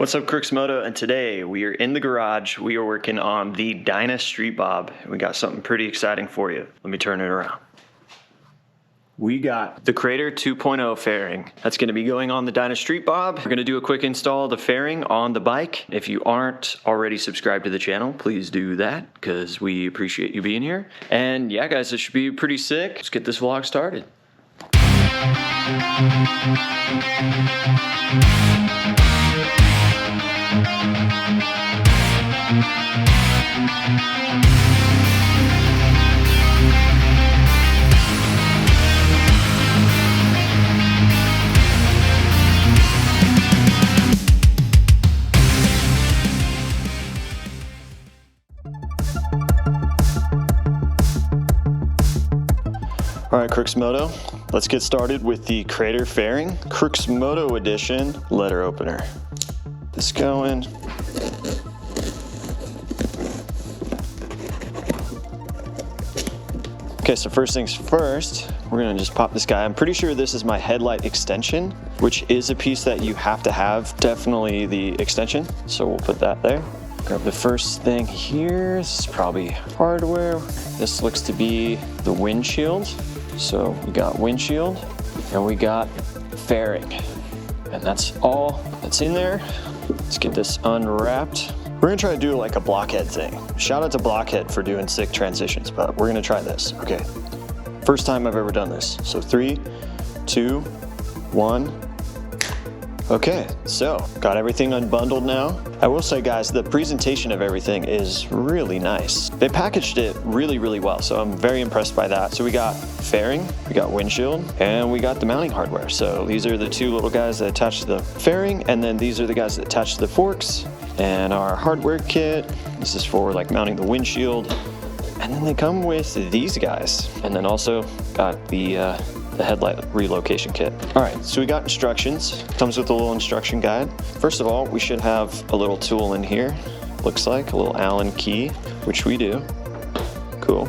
What's up, Crooks MOTO? And today we are in the garage. We are working on the Dyna Street Bob. We got something pretty exciting for you. Let me turn it around. We got the KRATOR 2.0 fairing. That's going to be going on the Dyna Street Bob. We're going to do a quick install of the fairing on the bike. If you aren't already subscribed to the channel, please do that because we appreciate you being here. And yeah, guys, it should be pretty sick. Let's get this vlog started. All right, Crooks MOTO, let's get started with the KRATOR fairing, Crooks MOTO edition letter opener. This going. Okay, so first things first, we're gonna just pop this guy. I'm pretty sure this is my headlight extension, which is a piece that you have to have, definitely the extension. So we'll put that there. Grab the first thing here. This is probably hardware. This looks to be the windshield. So we got windshield and we got fairing. And that's all that's in there. Let's get this unwrapped. We're gonna try to do like a blockhead thing. Shout out to Blockhead for doing sick transitions, but we're gonna try this. Okay, first time I've ever done this. So 3, 2, 1. Okay, so got everything unbundled now. I will say, guys, the presentation of everything is really nice. They packaged it really, really well, so I'm very impressed by that. So we got fairing, we got windshield, and we got the mounting hardware. So these are the two little guys that attach to the fairing, and then these are the guys that attach to the forks. And our hardware kit, this is for like mounting the windshield. And then they come with these guys. And then also got the headlight relocation kit. All right, so we got instructions. Comes with a little instruction guide. First of all, we should have a little tool in here. Looks like a little Allen key, which we do. Cool.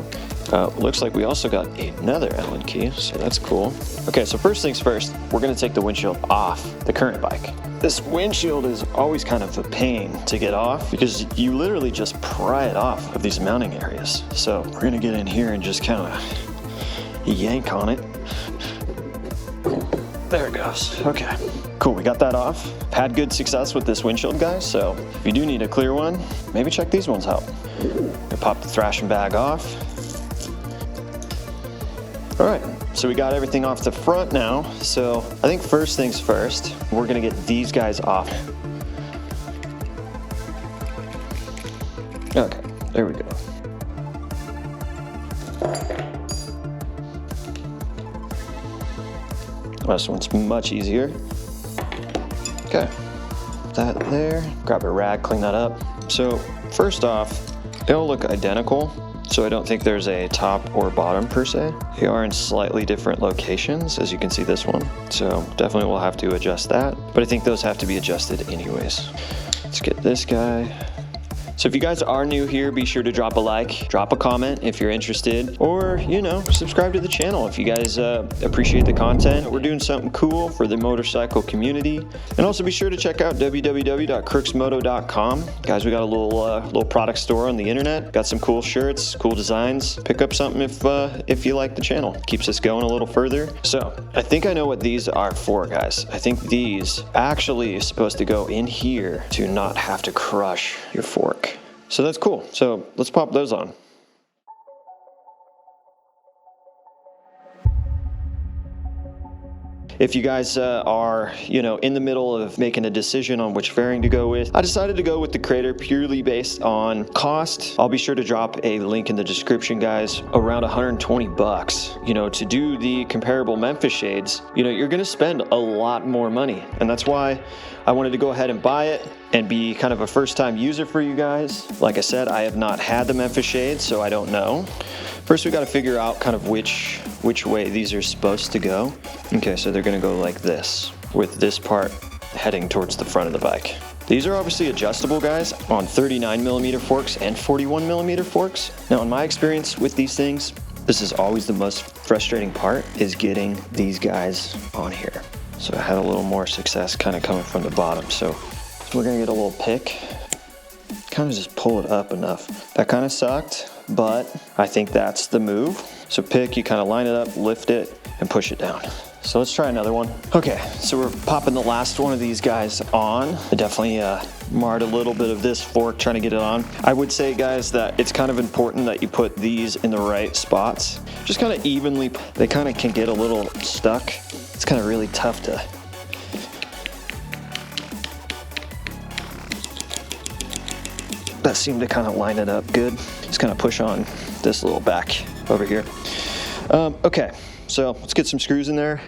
Looks like we also got another Allen key, so that's cool. Okay, so first things first, we're gonna take the windshield off the current bike. This windshield is always kind of a pain to get off because you literally just pry it off of these mounting areas. So we're gonna get in here and just kind of yank on it. There it goes. Okay, cool, we got that off. Had good success with this windshield, guys, so if you do need a clear one, maybe check these ones out. I pop the thrashing bag off. All right, so we got everything off the front now. So I think first things first, we're gonna get these guys off. Okay, there we go. This one's much easier. Okay, that there. Grab a rag, clean that up. So first off, they all look identical. So I don't think there's a top or bottom per se. They are in slightly different locations, as you can see this one. So definitely we'll have to adjust that, but I think those have to be adjusted anyways. Let's get this guy. So if you guys are new here, be sure to drop a like, drop a comment if you're interested, or, you know, subscribe to the channel if you guys appreciate the content. We're doing something cool for the motorcycle community. And also be sure to check out www.crooksmoto.com. Guys, we got a little product store on the internet. Got some cool shirts, cool designs. Pick up something if you like the channel. Keeps us going a little further. So I think I know what these are for, guys. I think these actually is supposed to go in here to not have to crush your fork. So that's cool. So let's pop those on. If you guys are, in the middle of making a decision on which fairing to go with, I decided to go with the KRATOR purely based on cost. I'll be sure to drop a link in the description, guys. Around 120 bucks. To do the comparable Memphis Shades, you're gonna spend a lot more money. And that's why I wanted to go ahead and buy it and be kind of a first-time user for you guys. Like I said, I have not had the Memphis Shades, so I don't know. First, we got to figure out kind of which way these are supposed to go. Okay, so they're going to go like this, with this part heading towards the front of the bike. These are obviously adjustable, guys, on 39mm forks and 41mm forks. Now, in my experience with these things, this is always the most frustrating part, is getting these guys on here. So I had a little more success kind of coming from the bottom. So we're gonna get a little pick. Kind of just pull it up enough. That kind of sucked, but I think that's the move. So pick, you kind of line it up, lift it, and push it down. So let's try another one. Okay, so we're popping the last one of these guys on. I definitely marred a little bit of this fork trying to get it on. I would say, guys, that it's kind of important that you put these in the right spots. Just kind of evenly, they kind of can get a little stuck. It's kind of really tough to... That seemed to kind of line it up good. Just kind of push on this little back over here. Okay, so let's get some screws in there.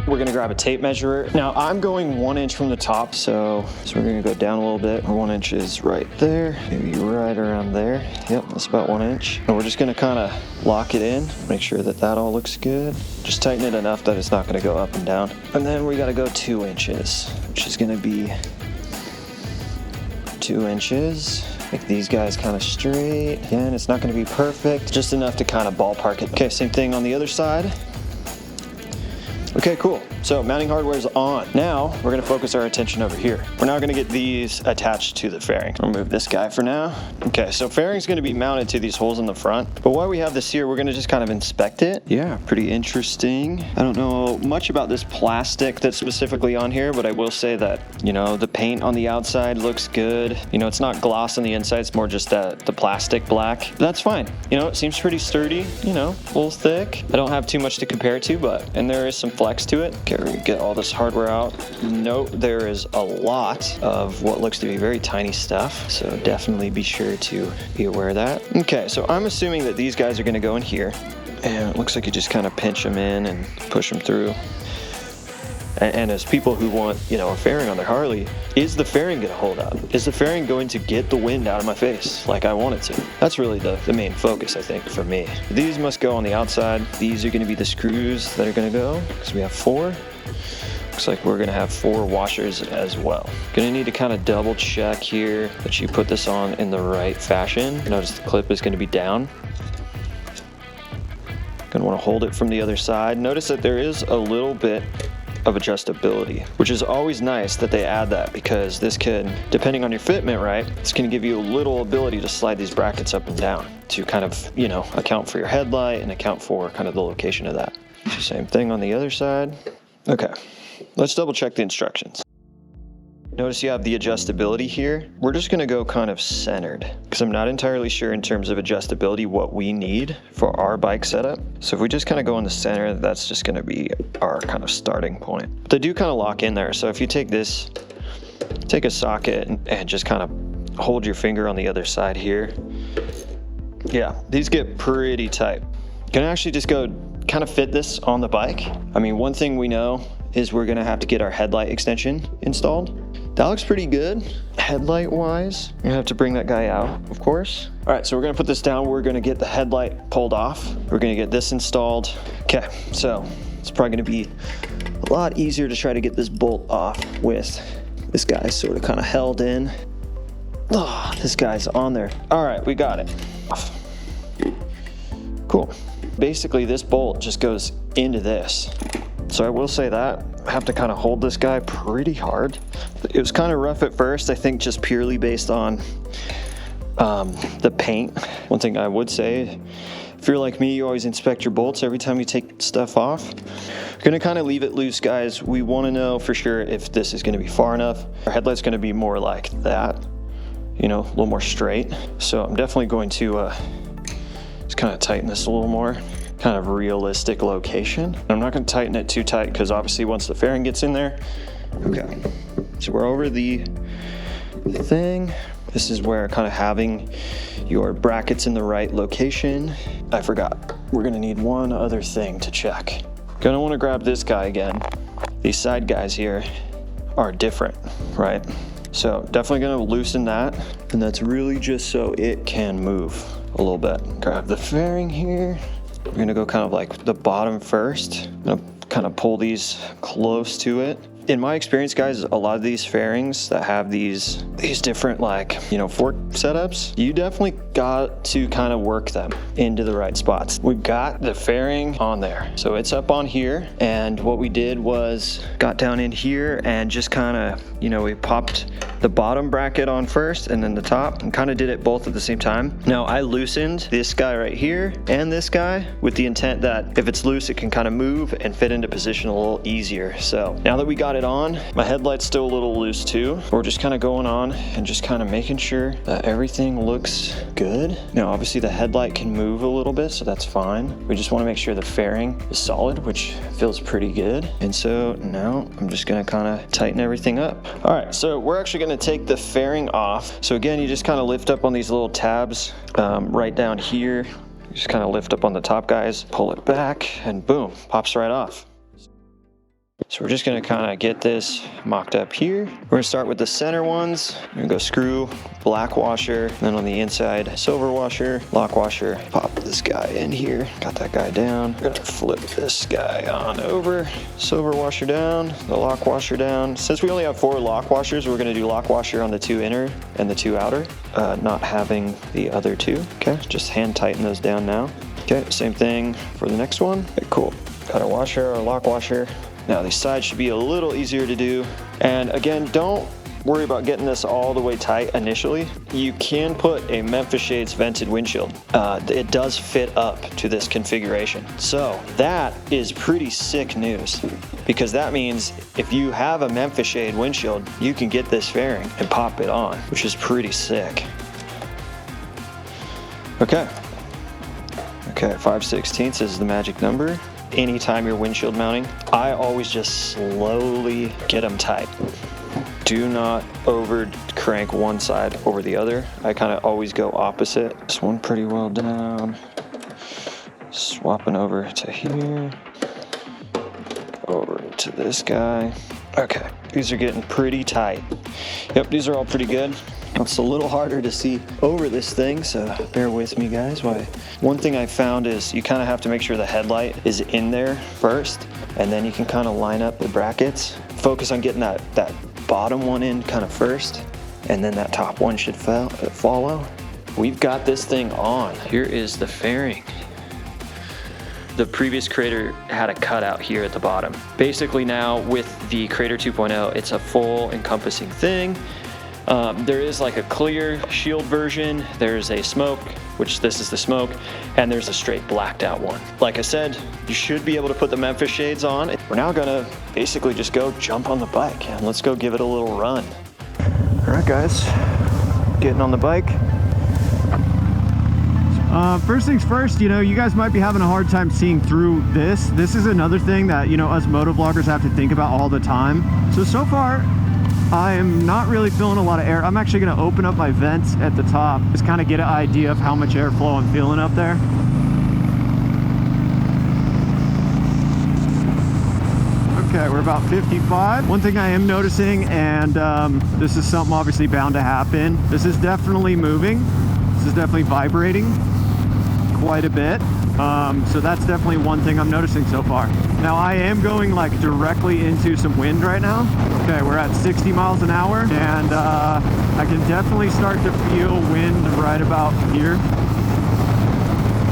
We're gonna grab a tape measure. Now I'm going 1 inch from the top, so we're gonna go down a little bit. 1 inch is right there, maybe right around there. Yep, that's about 1 inch. And we're just gonna kind of lock it in, make sure that that all looks good. Just tighten it enough that it's not gonna go up and down. And then we gotta go 2 inches, which is gonna be 2 inches. Make these guys kind of straight. Again, it's not gonna be perfect, just enough to kind of ballpark it. Okay, same thing on the other side. Okay, cool. So mounting hardware is on. Now we're gonna focus our attention over here. We're now gonna get these attached to the fairing. I'll move this guy for now. Okay, so fairing's gonna be mounted to these holes in the front. But while we have this here, we're gonna just kind of inspect it. Yeah, pretty interesting. I don't know much about this plastic that's specifically on here, but I will say that, you know, the paint on the outside looks good. You know, it's not gloss on the inside, it's more just the plastic black. That's fine. You know, it seems pretty sturdy, you know, a little thick. I don't have too much to compare it to, and there is some flex to it. Okay, we're gonna get all this hardware out. Note there is a lot of what looks to be very tiny stuff, so definitely be sure to be aware of that. Okay, so I'm assuming that these guys are gonna go in here, and it looks like you just kind of pinch them in and push them through. And as people who want, you know, a fairing on their Harley, is the fairing gonna hold up? Is the fairing going to get the wind out of my face like I want it to? That's really the main focus, I think, for me. These must go on the outside. These are gonna be the screws that are gonna go, because we have 4. Looks like we're gonna have 4 washers as well. Gonna need to kind of double check here that you put this on in the right fashion. Notice the clip is gonna be down. Gonna wanna hold it from the other side. Notice that there is a little bit of adjustability, which is always nice that they add that, because this could, depending on your fitment, right, it's going to give you a little ability to slide these brackets up and down to kind of, you know, account for your headlight and account for kind of the location of that. Same thing on the other side. Okay, let's double check the instructions. Notice you have the adjustability here. We're just gonna go kind of centered, because I'm not entirely sure in terms of adjustability what we need for our bike setup. So if we just kind of go in the center, that's just gonna be our kind of starting point. But they do kind of lock in there. So if you take this, take a socket and just kind of hold your finger on the other side here. Yeah, these get pretty tight. Gonna actually just go kind of fit this on the bike. I mean, one thing we know is we're gonna have to get our headlight extension installed. That looks pretty good. Headlight wise, you're gonna have to bring that guy out, of course. All right, so we're gonna put this down. We're gonna get the headlight pulled off. We're gonna get this installed. Okay, so it's probably gonna be a lot easier to try to get this bolt off with this guy sort of kind of held in. Oh, this guy's on there. All right, we got it off. Cool. Basically, this bolt just goes into this. So I will say that I have to kind of hold this guy pretty hard. It was kind of rough at first, I think, just purely based on the paint. One thing I would say, if you're like me, you always inspect your bolts every time you take stuff off. We're gonna kind of leave it loose, guys. We want to know for sure if this is gonna be far enough. Our headlight's gonna be more like that, you know, a little more straight. So I'm definitely going to just kind of tighten this a little more. Kind of realistic location. I'm not going to tighten it too tight, because obviously once the fairing gets in there. Okay, so we're over the thing. This is where kind of having your brackets in the right location. I forgot, we're going to need one other thing to check. Gonna want to grab this guy again. These side guys here are different, right? So definitely going to loosen that, and that's really just so it can move a little bit. Grab the fairing here. We're gonna go kind of like the bottom first. I'm gonna kind of pull these close to it. in my experience, guys, a lot of these fairings that have these different, like, you know, fork setups, you definitely got to kind of work them into the right spots. We've got the fairing on there, so it's up on here, and what we did was got down in here and just kind of, you know, we popped the bottom bracket on first and then the top, and kind of did it both at the same time. Now I loosened this guy right here and this guy with the intent that if it's loose, it can kind of move and fit into position a little easier. So now that we got it on, my headlight's still a little loose too. We're just kind of going on and just kind of making sure that everything looks good. Now obviously the headlight can move a little bit, so that's fine. We just want to make sure the fairing is solid, which feels pretty good. And so now I'm just going to kind of tighten everything up. All right, so we're actually going to take the fairing off. So again, you just kind of lift up on these little tabs right down here. You just kind of lift up on the top, guys, pull it back, and boom, pops right off. So we're just gonna kind of get this mocked up here. We're gonna start with the center ones. We're gonna go screw, black washer, then on the inside, silver washer, lock washer. Pop this guy in here, got that guy down. We're gonna flip this guy on over, silver washer down, the lock washer down. Since we only have 4 lock washers, we're gonna do lock washer on the 2 inner and the 2 outer, not having the other 2. Okay, just hand tighten those down now. Okay, same thing for the next one. Okay, cool. Got our washer, our lock washer. Now these sides should be a little easier to do. And again, don't worry about getting this all the way tight initially. You can put a Memphis Shades vented windshield. It does fit up to this configuration. So that is pretty sick news, because that means if you have a Memphis Shade windshield, you can get this fairing and pop it on, which is pretty sick. Okay. Okay, 5/16 is the magic number. Anytime you're windshield mounting, I always just slowly get them tight. Do not over crank one side over the other. I kind of always go opposite. This one pretty well down. Swapping over to here. Over to this guy. Okay, these are getting pretty tight. Yep, these are all pretty good. It's a little harder to see over this thing, so bear with me, guys. One thing I found is you kind of have to make sure the headlight is in there first, and then you can kind of line up the brackets. Focus on getting that bottom one in kind of first, and then that top one should follow. We've got this thing on. Here is the fairing. The previous Krator had a cutout here at the bottom. Basically now with the Krator 2.0, it's a full encompassing thing. There is like a clear shield version, there's a smoke, which this is the smoke, and there's a straight blacked out one. Like I said, you should be able to put the Memphis Shades on. We're now gonna basically just go jump on the bike and let's go give it a little run. All right, guys, getting on the bike. First things first, you know, you guys might be having a hard time seeing through this. This is another thing that, you know, us moto vloggers have to think about all the time. So far, I am not really feeling a lot of air. I'm actually going to open up my vents at the top, just kind of get an idea of how much airflow I'm feeling up there. Okay, we're about 55. One thing I am noticing, and this is something obviously bound to happen, this is definitely moving. This is definitely vibrating quite a bit. So that's definitely one thing I'm noticing so far. Now I am going like directly into some wind right now. Okay, we're at 60 miles an hour, and I can definitely start to feel wind right about here.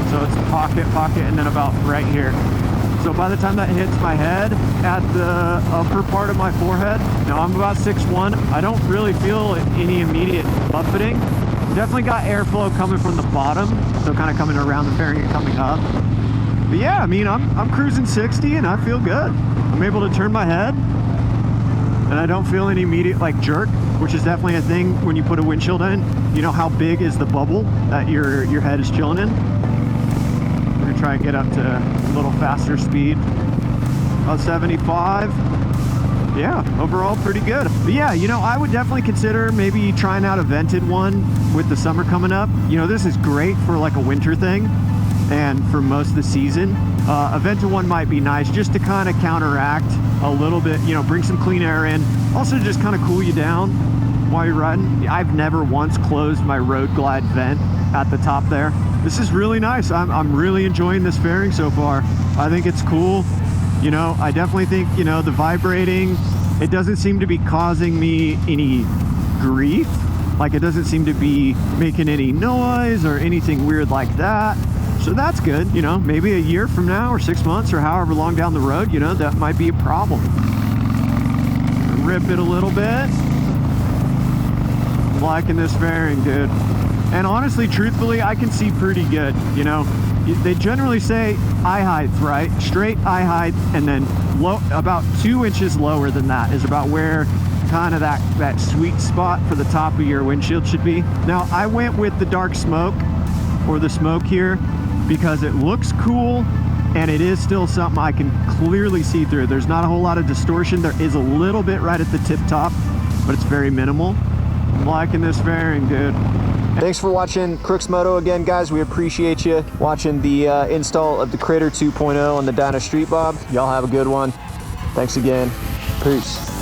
So it's pocket, and then about right here. So by the time that hits my head at the upper part of my forehead, now I'm about 6'1". I don't really feel any immediate buffeting. Definitely got airflow coming from the bottom, so kind of coming around the fairing and coming up. But yeah, I mean, I'm cruising 60 and I feel good. I'm able to turn my head and I don't feel any immediate like jerk, which is definitely a thing when you put a windshield in. You know how big is the bubble that your head is chilling in? We're gonna try and get up to a little faster speed. About 75. Yeah, overall pretty good. But yeah, you know, I would definitely consider maybe trying out a vented one with the summer coming up. You know, this is great for like a winter thing and for most of the season. A vented one might be nice just to kind of counteract a little bit, you know, bring some clean air in. Also just kind of cool you down while you're riding. I've never once closed my Road Glide vent at the top there. This is really nice. I'm really enjoying this fairing so far. I think it's cool. You know, I definitely think, you know, the vibrating It doesn't seem to be causing me any grief. Like, it doesn't seem to be making any noise or anything weird like that. So that's good. You know, maybe a year from now or 6 months or however long down the road, you know, that might be a problem. Rip it a little bit. I'm liking this fairing, dude. And honestly, truthfully, I can see pretty good. You know, they generally say eye height, right? Straight eye height, and then low, about 2 inches lower than that is about where kind of that sweet spot for the top of your windshield should be. Now, I went with the dark smoke, or the smoke here, because it looks cool and it is still something I can clearly see through. There's not a whole lot of distortion. There is a little bit right at the tip top, but it's very minimal. I'm liking this fairing, dude. Thanks for watching Crooks Moto again, guys. We appreciate you watching the install of the Krator 2.0 on the Dyna Street Bob. Y'all have a good one. Thanks again. Peace.